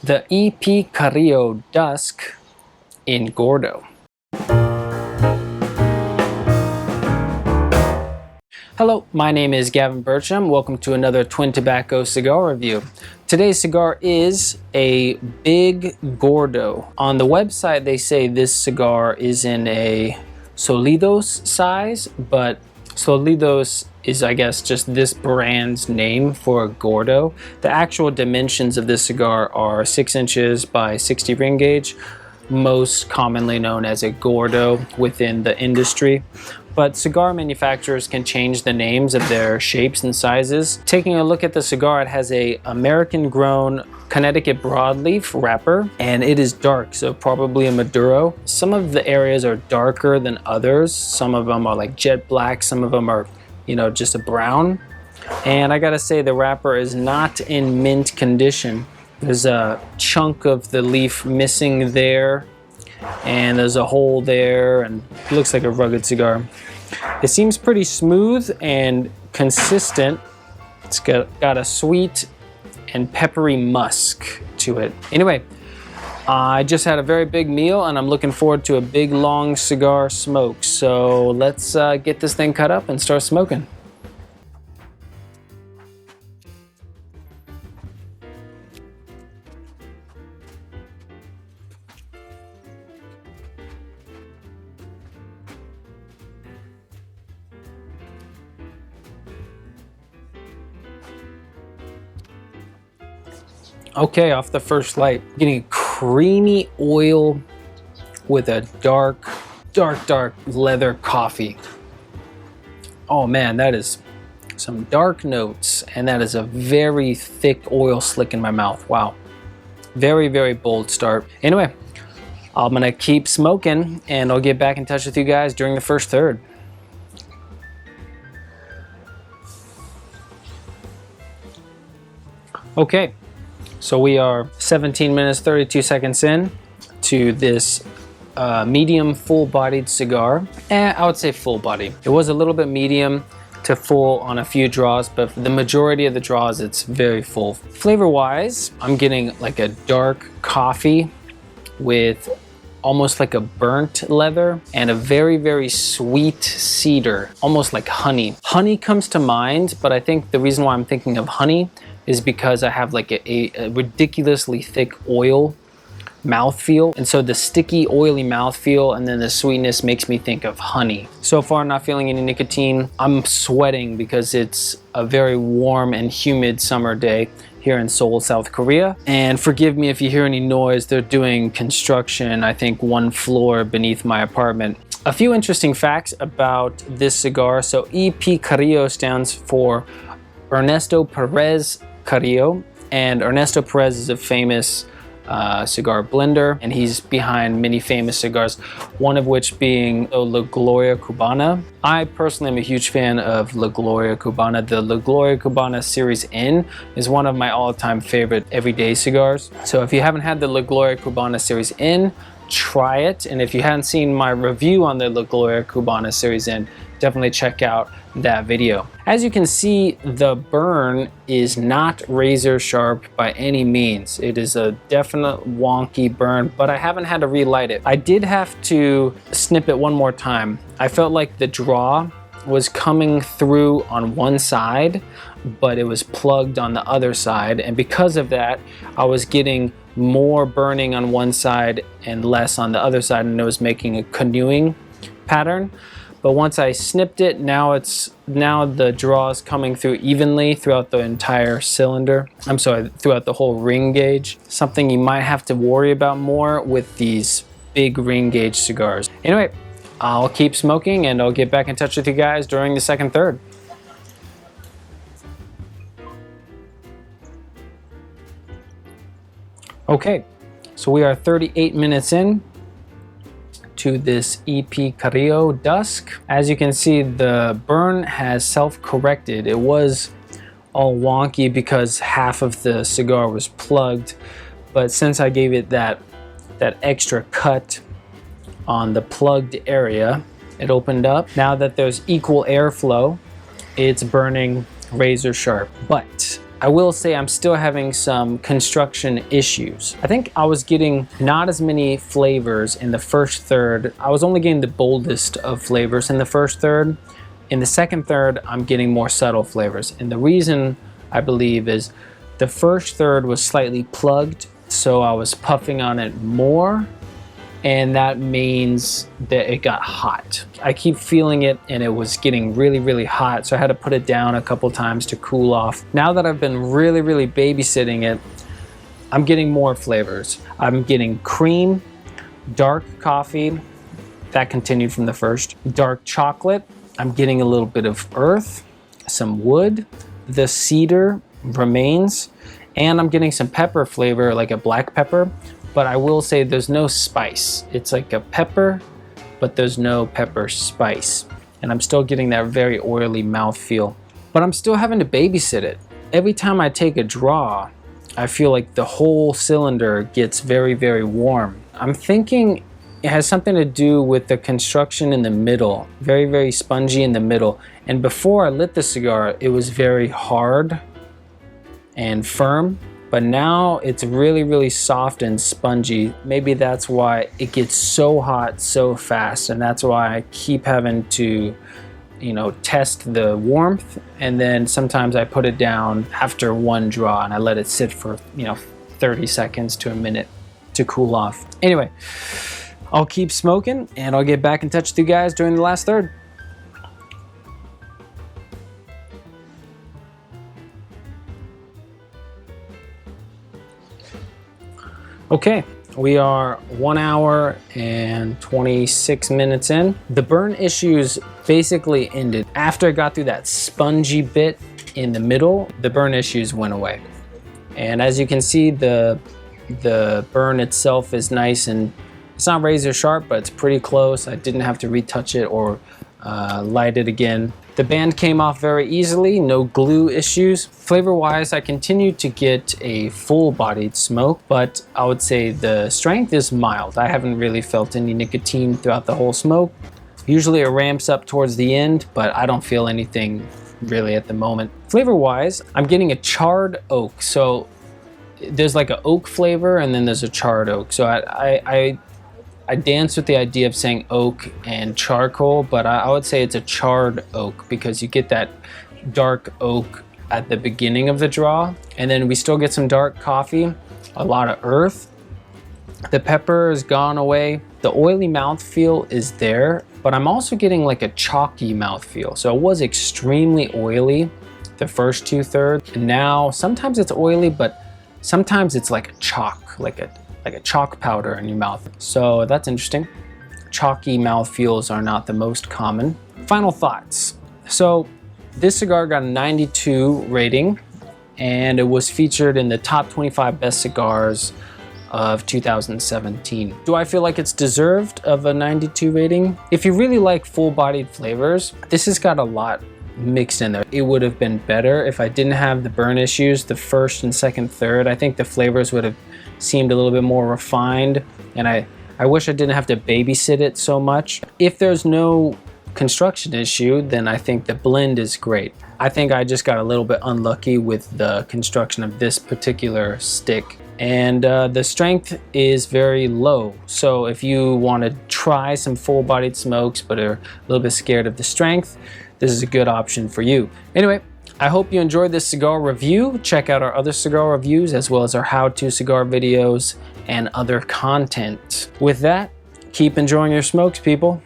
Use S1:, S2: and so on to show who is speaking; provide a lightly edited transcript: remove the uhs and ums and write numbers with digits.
S1: the EP Carrillo Dusk in Gordo. Hello, my name is Gavin Burcham. Welcome to another Twin Tobacco cigar review. Today's cigar is a Big Gordo. On the website, they say this cigar is in a Solidos size, but Solidos is, I guess, just this brand's name for a Gordo. The actual dimensions of this cigar are 6 inches by 60 ring gauge, most commonly known as a Gordo within the industry. But cigar manufacturers can change the names of their shapes and sizes. Taking a look at the cigar, it has a American-grown Connecticut broadleaf wrapper, and it is dark, so probably a Maduro. Some of the areas are darker than others. Some of them are like jet black, some of them are, just a brown. And I gotta say, the wrapper is not in mint condition. There's a chunk of the leaf missing there, and there's a hole there, and it looks like a rugged cigar. It seems pretty smooth and consistent. It's got a sweet and peppery musk to it. Anyway, I just had a very big meal and I'm looking forward to a big long cigar smoke. So let's get this thing cut up and start smoking. Okay, off the first light, getting creamy oil with a dark leather coffee. Oh man, that is some dark notes, and that is a very thick oil slick in my mouth. Wow, very, very bold start. Anyway, I'm gonna keep smoking and I'll get back in touch with you guys during the first third. Okay. So we are 17 minutes, 32 seconds in to this medium full-bodied cigar. I would say full body. It was a little bit medium to full on a few draws, but the majority of the draws, it's very full. Flavor-wise, I'm getting like a dark coffee with almost like a burnt leather and a very, very sweet cedar, almost like honey. Honey comes to mind, but I think the reason why I'm thinking of honey is because I have like a ridiculously thick oil mouthfeel. And so the sticky, oily mouthfeel and then the sweetness makes me think of honey. So far, not feeling any nicotine. I'm sweating because it's a very warm and humid summer day here in Seoul, South Korea. And forgive me if you hear any noise, they're doing construction, I think 1 floor beneath my apartment. A few interesting facts about this cigar. So EP Carrillo stands for Ernesto Perez Carrillo, and Ernesto Perez is a famous cigar blender, and he's behind many famous cigars, one of which being La Gloria Cubana. I personally am a huge fan of La Gloria Cubana. The La Gloria Cubana Series N is one of my all-time favorite everyday cigars. So if you haven't had the La Gloria Cubana Series N, try it. And if you haven't seen my review on the La Gloria Cubana Series N, definitely check out that video. As you can see, the burn is not razor sharp by any means. It is a definite wonky burn, but I haven't had to relight it. I did have to snip it one more time. I felt like the draw was coming through on one side, but it was plugged on the other side. And because of that, I was getting more burning on one side and less on the other side, and it was making a canoeing pattern. But once I snipped it, now the draw is coming through evenly throughout the entire cylinder. I'm sorry, throughout the whole ring gauge. Something you might have to worry about more with these big ring gauge cigars. Anyway, I'll keep smoking and I'll get back in touch with you guys during the second third. Okay, so we are 38 minutes in to this EP Carrillo Dusk. As you can see, the burn has self-corrected. It was all wonky because half of the cigar was plugged, but since I gave it that extra cut on the plugged area, it opened up. Now that there's equal airflow, it's burning razor sharp. But I will say I'm still having some construction issues. I think I was getting not as many flavors in the first third. I was only getting the boldest of flavors in the first third. In the second third, I'm getting more subtle flavors. And the reason, I believe, is the first third was slightly plugged, so I was puffing on it more, and that means that it got hot. I keep feeling it, and it was getting really, really hot, so I had to put it down a couple times to cool off. Now that I've been really, really babysitting it, I'm getting more flavors. I'm getting cream, dark coffee, that continued from the first, dark chocolate. I'm getting a little bit of earth, some wood, the cedar remains, and I'm getting some pepper flavor, like a black pepper, but I will say there's no spice. It's like a pepper, but there's no pepper spice. And I'm still getting that very oily mouthfeel, but I'm still having to babysit it. Every time I take a draw, I feel like the whole cylinder gets very, very warm. I'm thinking it has something to do with the construction in the middle, very, very spongy in the middle. And before I lit the cigar, it was very hard and firm, but now it's really, really soft and spongy. Maybe that's why it gets so hot so fast, and that's why I keep having to, you know, test the warmth, and then sometimes I put it down after one draw and I let it sit for, you know, 30 seconds to a minute to cool off. Anyway, I'll keep smoking and I'll get back in touch with you guys during the last third. Okay, we are 1 hour and 26 minutes in. The burn issues basically ended. After I got through that spongy bit in the middle, the burn issues went away. And as you can see, the burn itself is nice, and it's not razor sharp, but it's pretty close. I didn't have to retouch it or light it again. The band came off very easily, no glue issues. Flavor-wise, I continue to get a full-bodied smoke, but I would say the strength is mild. I haven't really felt any nicotine throughout the whole smoke. Usually it ramps up towards the end, but I don't feel anything really at the moment. Flavor-wise, I'm getting a charred oak. So there's like an oak flavor, and then there's a charred oak. So I dance with the idea of saying oak and charcoal, but I would say it's a charred oak because you get that dark oak at the beginning of the draw, and then we still get some dark coffee, a lot of earth. The pepper has gone away. The oily mouthfeel is there, but I'm also getting like a chalky mouthfeel. So it was extremely oily the first 2/3, and now sometimes it's oily, but sometimes it's like a chalk, like a chalk powder in your mouth. So that's interesting. Chalky mouthfeels are not the most common. Final thoughts. So this cigar got a 92 rating, and it was featured in the top 25 best cigars of 2017. Do I feel like it's deserved of a 92 rating? If you really like full-bodied flavors, this has got a lot mixed in there. It would have been better if I didn't have the burn issues the first and second third. I think the flavors would have seemed a little bit more refined, and I wish I didn't have to babysit it so much. If there's no construction issue, then I think the blend is great. I think I just got a little bit unlucky with the construction of this particular stick, and the strength is very low. So if you want to try some full-bodied smokes but are a little bit scared of the strength, this is a good option for you. Anyway, I hope you enjoyed this cigar review. Check out our other cigar reviews as well as our how-to cigar videos and other content. With that, keep enjoying your smokes, people.